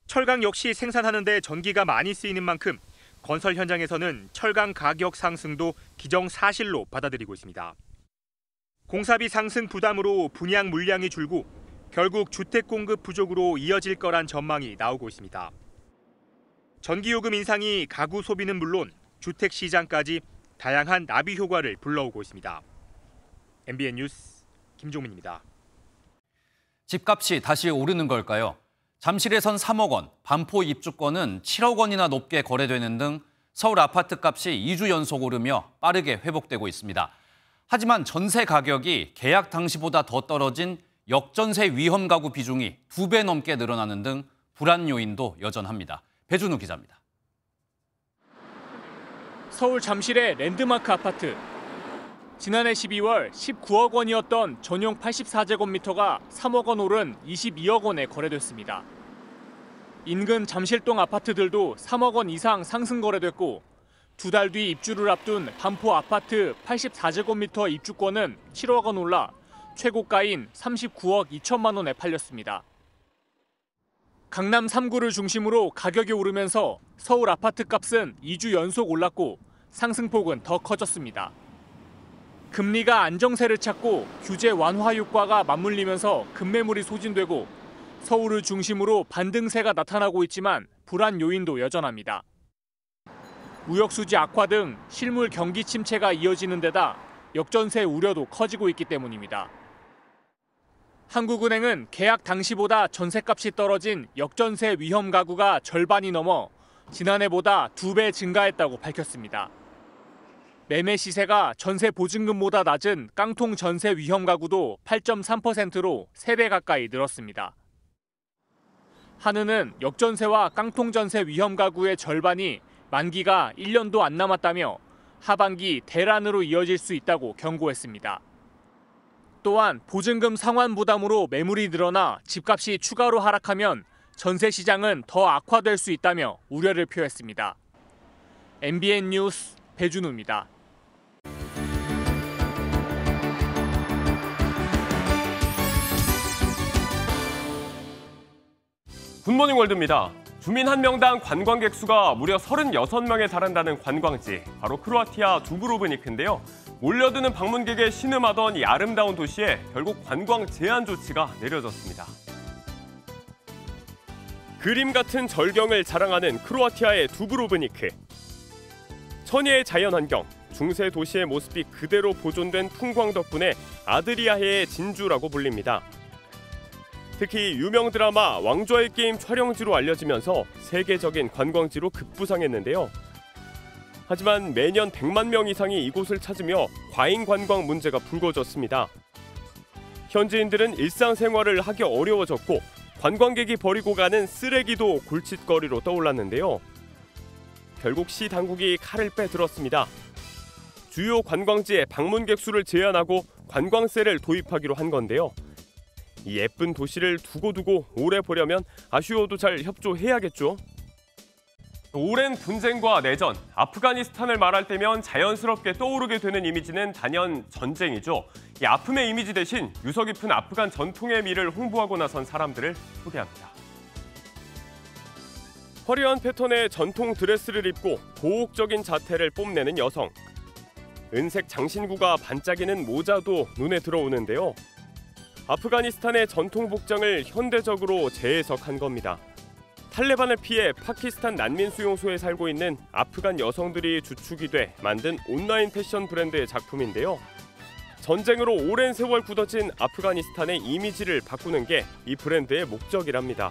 철강 역시 생산하는데 전기가 많이 쓰이는 만큼 건설 현장에서는 철강 가격 상승도 기정사실로 받아들이고 있습니다. 공사비 상승 부담으로 분양 물량이 줄고 결국 주택 공급 부족으로 이어질 거란 전망이 나오고 있습니다. 전기요금 인상이 가구 소비는 물론 주택 시장까지 다양한 나비 효과를 불러오고 있습니다. MBN 뉴스 김종민입니다. 집값이 다시 오르는 걸까요? 잠실에선 3억 원, 반포 입주권은 7억 원이나 높게 거래되는 등 서울 아파트값이 2주 연속 오르며 빠르게 회복되고 있습니다. 하지만 전세 가격이 계약 당시보다 더 떨어진 역전세 위험 가구 비중이 2배 넘게 늘어나는 등 불안 요인도 여전합니다. 배준우 기자입니다. 서울 잠실의 랜드마크 아파트. 지난해 12월 19억 원이었던 전용 84제곱미터가 3억 원 오른 22억 원에 거래됐습니다. 인근 잠실동 아파트들도 3억 원 이상 상승 거래됐고 2달 뒤 입주를 앞둔 반포 아파트 84제곱미터 입주권은 7억 원 올라 최고가인 39억 2천만 원에 팔렸습니다. 강남 3구를 중심으로 가격이 오르면서 서울 아파트 값은 2주 연속 올랐고 상승폭은 더 커졌습니다. 금리가 안정세를 찾고 규제 완화 효과가 맞물리면서 급매물이 소진되고 서울을 중심으로 반등세가 나타나고 있지만 불안 요인도 여전합니다. 무역수지 악화 등 실물 경기 침체가 이어지는 데다 역전세 우려도 커지고 있기 때문입니다. 한국은행은 계약 당시보다 전세값이 떨어진 역전세 위험 가구가 절반이 넘어 지난해보다 2배 증가했다고 밝혔습니다. 매매 시세가 전세 보증금보다 낮은 깡통 전세 위험 가구도 8.3%로 3배 가까이 늘었습니다. 한은은 역전세와 깡통 전세 위험 가구의 절반이 만기가 1년도 안 남았다며 하반기 대란으로 이어질 수 있다고 경고했습니다. 또한 보증금 상환 부담으로 매물이 늘어나 집값이 추가로 하락하면 전세 시장은 더 악화될 수 있다며 우려를 표했습니다. MBN 뉴스 배준우입니다. 굿모닝 월드입니다. 주민 한 명당 관광객 수가 무려 36명에 달한다는 관광지, 바로 크로아티아 두브로브니크인데요. 몰려드는 방문객에 신음하던 이 아름다운 도시에 결국 관광 제한 조치가 내려졌습니다. 그림 같은 절경을 자랑하는 크로아티아의 두브로브니크. 천혜의 자연환경, 중세 도시의 모습이 그대로 보존된 풍광 덕분에 아드리아해의 진주라고 불립니다. 특히 유명 드라마 왕좌의 게임 촬영지로 알려지면서 세계적인 관광지로 급부상했는데요. 하지만 매년 100만 명 이상이 이곳을 찾으며 과잉 관광 문제가 불거졌습니다. 현지인들은 일상생활을 하기 어려워졌고 관광객이 버리고 가는 쓰레기도 골칫거리로 떠올랐는데요. 결국 시 당국이 칼을 빼들었습니다. 주요 관광지에 방문객 수를 제한하고 관광세를 도입하기로 한 건데요. 이 예쁜 도시를 두고두고 오래 보려면 아쉬워도 잘 협조해야겠죠. 오랜 분쟁과 내전, 아프가니스탄을 말할 때면 자연스럽게 떠오르게 되는 이미지는 단연 전쟁이죠. 이 아픔의 이미지 대신 유서 깊은 아프간 전통의 미를 홍보하고 나선 사람들을 소개합니다. 화려한 패턴의 전통 드레스를 입고 고혹적인 자태를 뽐내는 여성. 은색 장신구가 반짝이는 모자도 눈에 들어오는데요. 아프가니스탄의 전통 복장을 현대적으로 재해석한 겁니다. 탈레반을 피해 파키스탄 난민 수용소에 살고 있는 아프간 여성들이 주축이 돼 만든 온라인 패션 브랜드의 작품인데요. 전쟁으로 오랜 세월 굳어진 아프가니스탄의 이미지를 바꾸는 게 이 브랜드의 목적이랍니다.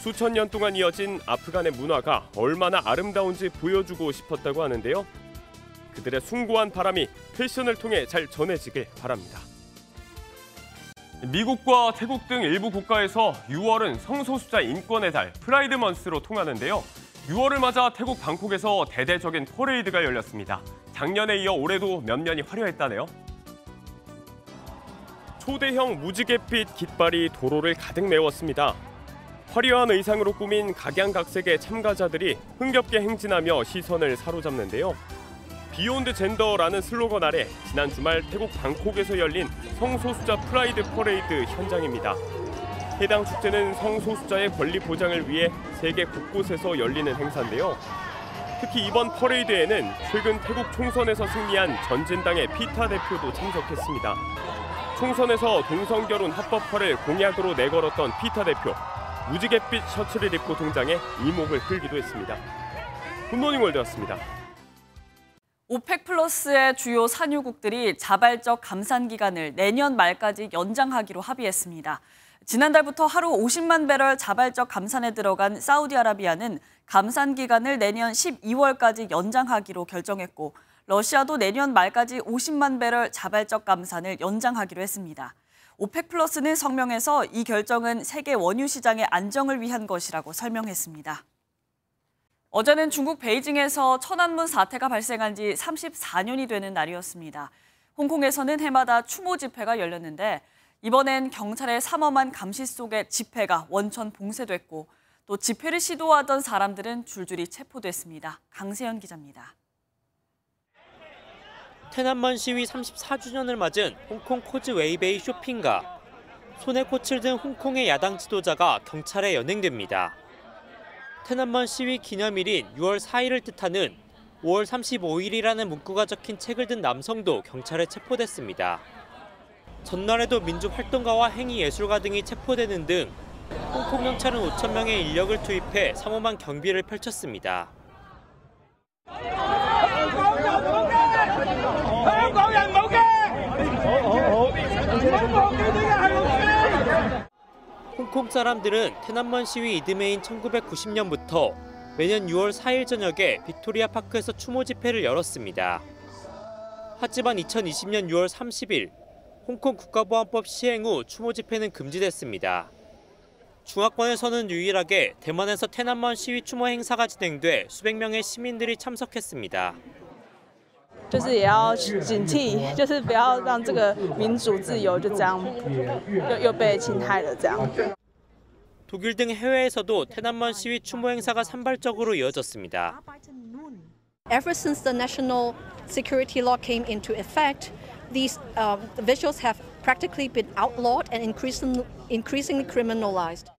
수천 년 동안 이어진 아프간의 문화가 얼마나 아름다운지 보여주고 싶었다고 하는데요. 그들의 숭고한 바람이 패션을 통해 잘 전해지길 바랍니다. 미국과 태국 등 일부 국가에서 6월은 성소수자 인권의 달 프라이드 먼스로 통하는데요. 6월을 맞아 태국 방콕에서 대대적인 퍼레이드가 열렸습니다. 작년에 이어 올해도 면면이 화려했다네요. 초대형 무지갯빛 깃발이 도로를 가득 메웠습니다. 화려한 의상으로 꾸민 각양각색의 참가자들이 흥겹게 행진하며 시선을 사로잡는데요. 비욘드 젠더라는 슬로건 아래 지난 주말 태국 방콕에서 열린 성소수자 프라이드 퍼레이드 현장입니다. 해당 축제는 성소수자의 권리 보장을 위해 세계 곳곳에서 열리는 행사인데요. 특히 이번 퍼레이드에는 최근 태국 총선에서 승리한 전진당의 피타 대표도 참석했습니다. 총선에서 동성결혼 합법화를 공약으로 내걸었던 피타 대표, 무지갯빛 셔츠를 입고 등장해 이목을 끌기도 했습니다. 굿모닝 월드였습니다. 오펙 플러스의 주요 산유국들이 자발적 감산 기간을 내년 말까지 연장하기로 합의했습니다. 지난달부터 하루 50만 배럴 자발적 감산에 들어간 사우디아라비아는 감산 기간을 내년 12월까지 연장하기로 결정했고, 러시아도 내년 말까지 50만 배럴 자발적 감산을 연장하기로 했습니다. 오펙 플러스는 성명에서 이 결정은 세계 원유 시장의 안정을 위한 것이라고 설명했습니다. 어제는 중국 베이징에서 천안문 사태가 발생한 지 34년이 되는 날이었습니다. 홍콩에서는 해마다 추모 집회가 열렸는데 이번엔 경찰의 삼엄한 감시 속에 집회가 원천 봉쇄됐고 또 집회를 시도하던 사람들은 줄줄이 체포됐습니다. 강세현 기자입니다. 테난먼 시위 34주년을 맞은 홍콩 코즈웨이베이 쇼핑가. 손에 꽃을 든 홍콩의 야당 지도자가 경찰에 연행됩니다. 테난먼 시위 기념일인 6월 4일을 뜻하는 5월 35일이라는 문구가 적힌 책을 든 남성도 경찰에 체포됐습니다. 전날에도 민주활동가와 행위예술가 등이 체포되는 등 홍콩 경찰은 5천 명의 인력을 투입해 삼엄한 경비를 펼쳤습니다. 홍콩 사람들은 테난먼 시위 이듬해인 1990년부터 매년 6월 4일 저녁에 빅토리아 파크에서 추모 집회를 열었습니다. 하지만 2020년 6월 30일 홍콩 국가보안법 시행 후 추모 집회는 금지됐습니다. 중화권에서는 유일하게 대만에서 테난먼 시위 추모 행사가 진행돼 수백 명의 시민들이 참석했습니다. 就是也要警惕，就是不要让这个民主自由就这样又被侵害了这样。 독일 등 해외에서도 테난먼 시위 추모 행사가 산발적으로 이어졌습니다. Ever since the national security law came into effect, these visuals have practically been outlawed and increasingly criminalized.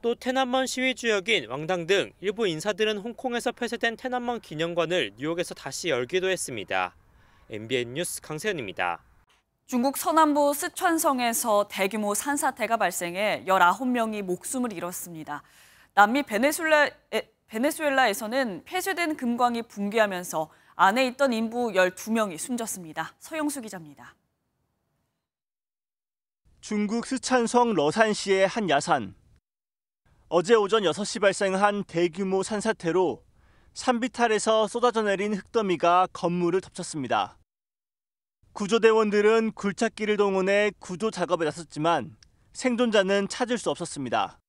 또 테난먼 시위 주역인 왕당 등 일부 인사들은 홍콩에서 폐쇄된 테난먼 기념관을 뉴욕에서 다시 열기도 했습니다. MBN 뉴스 강세현입니다. 중국 서남부 스촨성에서 대규모 산사태가 발생해 19명이 목숨을 잃었습니다. 남미 베네수엘라에서는 폐쇄된 금광이 붕괴하면서 안에 있던 인부 12명이 숨졌습니다. 서영수 기자입니다. 중국 스촨성 러산시의 한 야산. 어제 오전 6시 발생한 대규모 산사태로 산비탈에서 쏟아져 내린 흙더미가 건물을 덮쳤습니다. 구조대원들은 굴착기를 동원해 구조 작업에 나섰지만 생존자는 찾을 수 없었습니다.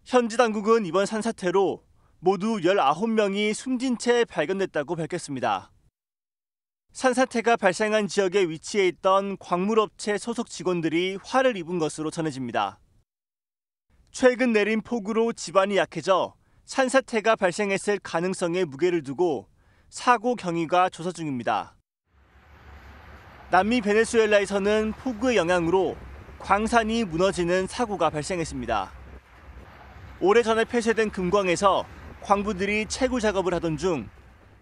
현지 당국은 이번 산사태로 모두 19명이 숨진 채 발견됐다고 밝혔습니다. 산사태가 발생한 지역에 위치해 있던 광물업체 소속 직원들이 화를 입은 것으로 전해집니다. 최근 내린 폭우로 지반이 약해져 산사태가 발생했을 가능성에 무게를 두고 사고 경위가 조사 중입니다. 남미 베네수엘라에서는 폭우의 영향으로 광산이 무너지는 사고가 발생했습니다. 오래전에 폐쇄된 금광에서 광부들이 채굴 작업을 하던 중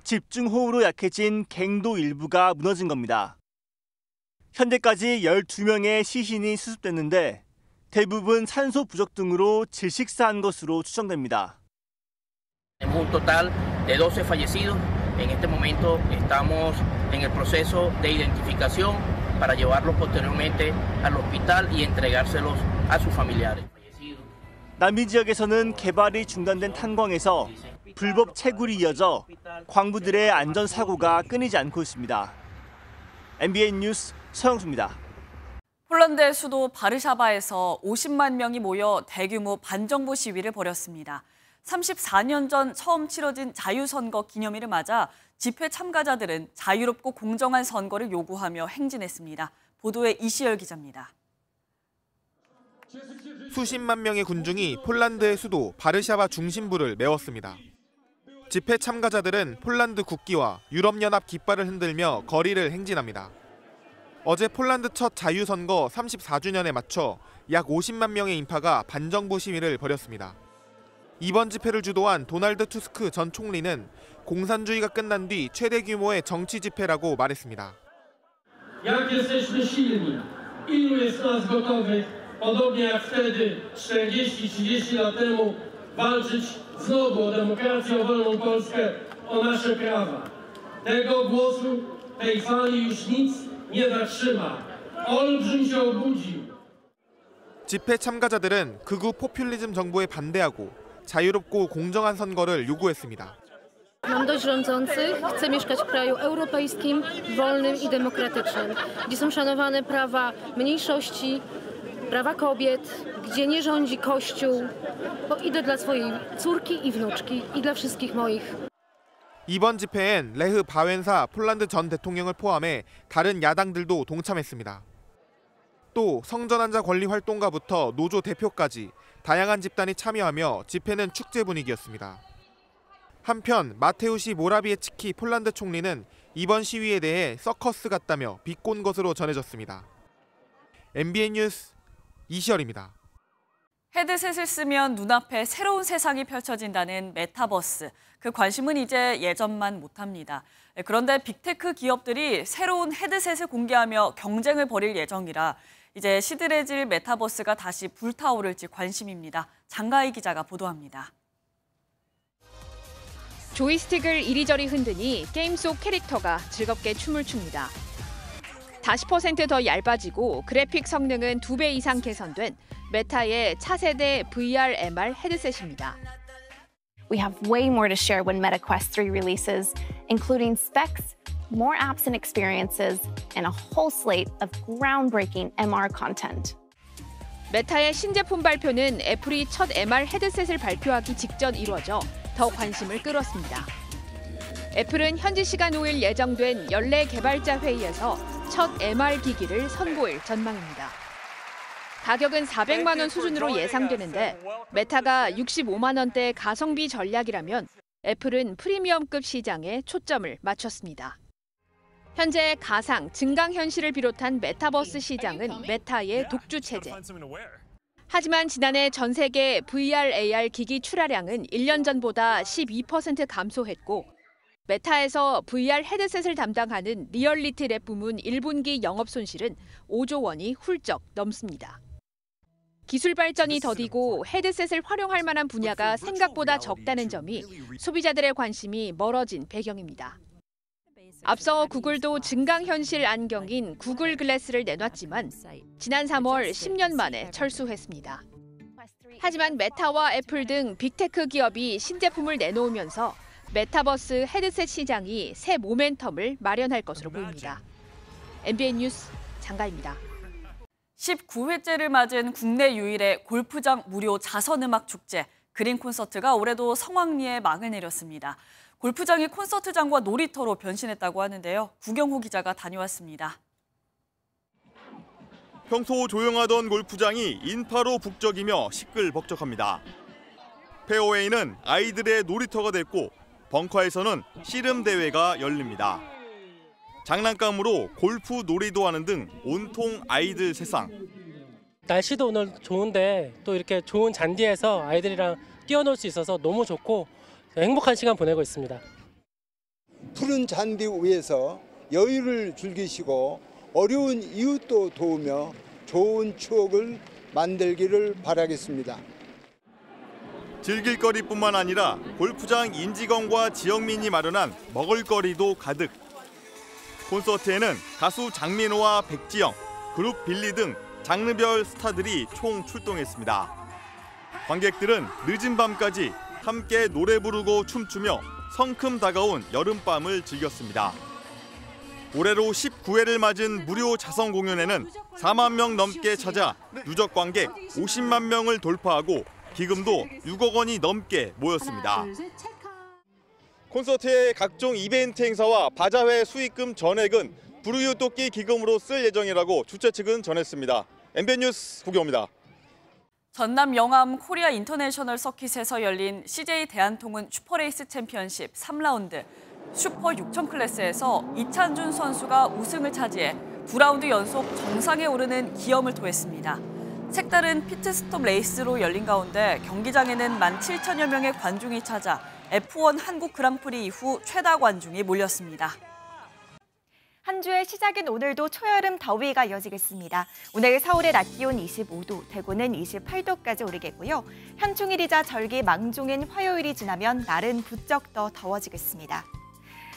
집중호우로 약해진 갱도 일부가 무너진 겁니다. 현재까지 12명의 시신이 수습됐는데 대부분 산소 부족 등으로 질식사한 것으로 추정됩니다. Tenemos un total de 12 fallecidos. En este momento estamos en el proceso de identificación para llevarlos posteriormente al hospital y entregárselos a sus familiares. 남미 지역에서는 개발이 중단된 탄광에서 불법 채굴이 이어져 광부들의 안전사고가 끊이지 않고 있습니다. MBN 뉴스 서영수입니다. 폴란드의 수도 바르샤바에서 50만 명이 모여 대규모 반정부 시위를 벌였습니다. 34년 전 처음 치러진 자유선거 기념일을 맞아 집회 참가자들은 자유롭고 공정한 선거를 요구하며 행진했습니다. 보도에 이시열 기자입니다. 수십만 명의 군중이 폴란드의 수도 바르샤바 중심부를 메웠습니다. 집회 참가자들은 폴란드 국기와 유럽연합 깃발을 흔들며 거리를 행진합니다. 어제 폴란드 첫 자유선거 34주년에 맞춰 약 50만 명의 인파가 반정부 시위를 벌였습니다. 이번 집회를 주도한 도널드 투스크 전 총리는 공산주의가 끝난 뒤 최대 규모의 정치 집회라고 말했습니다. Jak jesteśmy silni, ilu jest nas gotowych, podobnie jak wtedy 40-30 lat temu, walczyć znowu o demokrację, o wolną Polskę, o nasze prawa. Tego głosu, tej fali już nic nie zatrzyma. Olbrzym się obudził. 집회 참가자들은 극우 포퓰리즘 정부에 반대하고 자유롭고 공정한 선거를 요구했습니다. Mam dość rządzących, chcę mieszkać w kraju europejskim, wolnym i demokratycznym, gdzie są szanowane prawa mniejszości, prawa kobiet, gdzie nie rządzi Kościół, bo idę dla swojej córki i wnuczki i dla wszystkich moich. 이번 집회엔 레흐 바웬사 폴란드 전 대통령을 포함해 다른 야당들도 동참했습니다. 또 성전환자 권리 활동가부터 노조 대표까지 다양한 집단이 참여하며 집회는 축제 분위기였습니다. 한편 마테우시 모라비에츠키 폴란드 총리는 이번 시위에 대해 서커스 같다며 비꼰 것으로 전해졌습니다. MBN 뉴스 이시열입니다. 헤드셋을 쓰면 눈앞에 새로운 세상이 펼쳐진다는 메타버스. 그 관심은 이제 예전만 못합니다. 그런데 빅테크 기업들이 새로운 헤드셋을 공개하며 경쟁을 벌일 예정이라 이제 시들해질 메타버스가 다시 불타오를지 관심입니다. 장가희 기자가 보도합니다. 조이스틱을 이리저리 흔드니 게임 속 캐릭터가 즐겁게 춤을 춥니다. 40% 더 얇아지고 그래픽 성능은 2배 이상 개선된 메타의 차세대 VR MR 헤드셋입니다. We have way more to share when Meta Quest 3 releases, including specs, more apps and experiences, and a whole slate of groundbreaking MR content. 메타의 신제품 발표는 애플이 첫 MR 헤드셋을 발표하기 직전 이루어져 더 관심을 끌었습니다. 애플은 현지 시간 5일 예정된 연례 개발자 회의에서 첫 MR 기기를 선보일 전망입니다. 가격은 400만 원 수준으로 예상되는데 메타가 65만 원대 가성비 전략이라면 애플은 프리미엄급 시장에 초점을 맞췄습니다. 현재 가상, 증강현실을 비롯한 메타버스 시장은 메타의 독주 체제. 하지만 지난해 전 세계 VR, AR 기기 출하량은 1년 전보다 12% 감소했고 메타에서 VR 헤드셋을 담당하는 리얼리티 랩 부문 1분기 영업 손실은 5조 원이 훌쩍 넘습니다. 기술 발전이 더디고 헤드셋을 활용할 만한 분야가 생각보다 적다는 점이 소비자들의 관심이 멀어진 배경입니다. 앞서 구글도 증강현실 안경인 구글 글래스를 내놨지만 지난 3월 10년 만에 철수했습니다. 하지만 메타와 애플 등 빅테크 기업이 신제품을 내놓으면서 메타버스 헤드셋 시장이 새 모멘텀을 마련할 것으로 보입니다. MBN 뉴스 장가입니다. 19회째를 맞은 국내 유일의 골프장 무료 자선음악 축제 그린 콘서트가 올해도 성황리에 막을 내렸습니다. 골프장이 콘서트장과 놀이터로 변신했다고 하는데요. 구경호 기자가 다녀왔습니다. 평소 조용하던 골프장이 인파로 북적이며 시끌벅적합니다. 페어웨이는 아이들의 놀이터가 됐고 벙커에서는 씨름 대회가 열립니다. 장난감으로 골프 놀이도 하는 등 온통 아이들 세상. 날씨도 오늘 좋은데 또 이렇게 좋은 잔디에서 아이들이랑 뛰어놀 수 있어서 너무 좋고 행복한 시간 보내고 있습니다. 푸른 잔디 위에서 여유를 즐기시고 어려운 이웃도 도우며 좋은 추억을 만들기를 바라겠습니다. 즐길 거리뿐만 아니라 골프장 인직원과 지역민이 마련한 먹을거리도 가득. 콘서트에는 가수 장민호와 백지영, 그룹 빌리 등 장르별 스타들이 총 출동했습니다. 관객들은 늦은 밤까지 함께 노래 부르고 춤추며 성큼 다가온 여름밤을 즐겼습니다. 올해로 19회를 맞은 무료 자선 공연에는 4만 명 넘게 찾아 누적 관객 50만 명을 돌파하고 기금도 6억 원이 넘게 모였습니다. 콘서트의 각종 이벤트 행사와 바자회 수익금 전액은 불우이웃 돕기 기금으로 쓸 예정이라고 주최 측은 전했습니다. MBN 뉴스 구경입니다. 전남 영암 코리아 인터내셔널 서킷에서 열린 CJ 대한통운 슈퍼레이스 챔피언십 3라운드 슈퍼 6000 클래스에서 이찬준 선수가 우승을 차지해 2라운드 연속 정상에 오르는 기염을 토했습니다. 색다른 피트스톱 레이스로 열린 가운데 경기장에는 17,000여 명의 관중이 찾아 F1 한국 그랑프리 이후 최다 관중이 몰렸습니다. 한 주의 시작인 오늘도 초여름 더위가 이어지겠습니다. 오늘 서울의 낮 기온 25도, 대구는 28도까지 오르겠고요. 현충일이자 절기 망종인 화요일이 지나면 날은 부쩍 더 더워지겠습니다.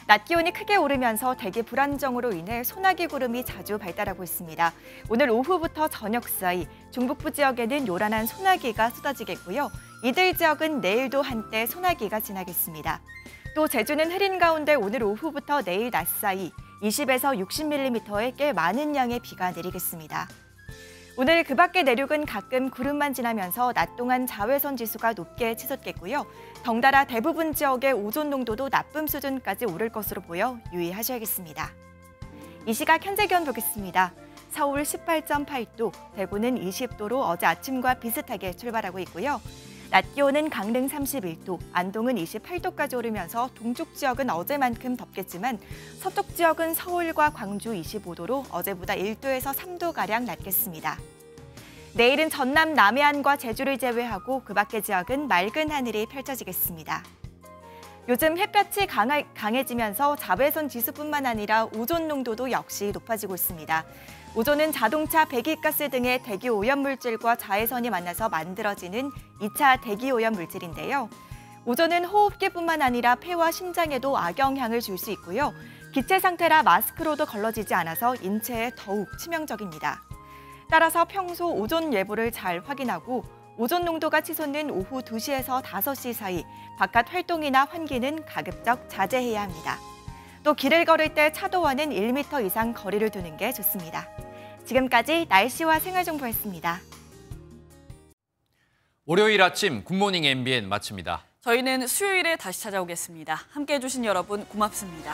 낮 기온이 크게 오르면서 대기 불안정으로 인해 소나기 구름이 자주 발달하고 있습니다. 오늘 오후부터 저녁 사이 중북부 지역에는 요란한 소나기가 쏟아지겠고요. 이들 지역은 내일도 한때 소나기가 지나겠습니다. 또 제주는 흐린 가운데 오늘 오후부터 내일 낮 사이 20에서 60mm의 꽤 많은 양의 비가 내리겠습니다. 오늘 그 밖의 내륙은 가끔 구름만 지나면서 낮 동안 자외선 지수가 높게 치솟겠고요. 덩달아 대부분 지역의 오존 농도도 나쁨 수준까지 오를 것으로 보여 유의하셔야겠습니다. 이 시각 현재 기온 보겠습니다. 서울 18.8도, 대구는 20도로 어제 아침과 비슷하게 출발하고 있고요. 낮 기온은 강릉 31도, 안동은 28도까지 오르면서 동쪽 지역은 어제만큼 덥겠지만 서쪽 지역은 서울과 광주 25도로 어제보다 1도에서 3도가량 낮겠습니다. 내일은 전남 남해안과 제주를 제외하고 그 밖의 지역은 맑은 하늘이 펼쳐지겠습니다. 요즘 햇볕이 강해지면서 자외선 지수뿐만 아니라 오존 농도도 역시 높아지고 있습니다. 오존은 자동차 배기가스 등의 대기 오염 물질과 자외선이 만나서 만들어지는 2차 대기 오염 물질인데요. 오존은 호흡기뿐만 아니라 폐와 심장에도 악영향을 줄 수 있고요. 기체 상태라 마스크로도 걸러지지 않아서 인체에 더욱 치명적입니다. 따라서 평소 오존 예보를 잘 확인하고 오존 농도가 치솟는 오후 2시에서 5시 사이 바깥 활동이나 환기는 가급적 자제해야 합니다. 또 길을 걸을 때 차도와는 1m 이상 거리를 두는 게 좋습니다. 지금까지 날씨와 생활정보였습니다. 월요일 아침 굿모닝 MBN 마칩니다. 저희는 수요일에 다시 찾아오겠습니다. 함께해 주신 여러분 고맙습니다.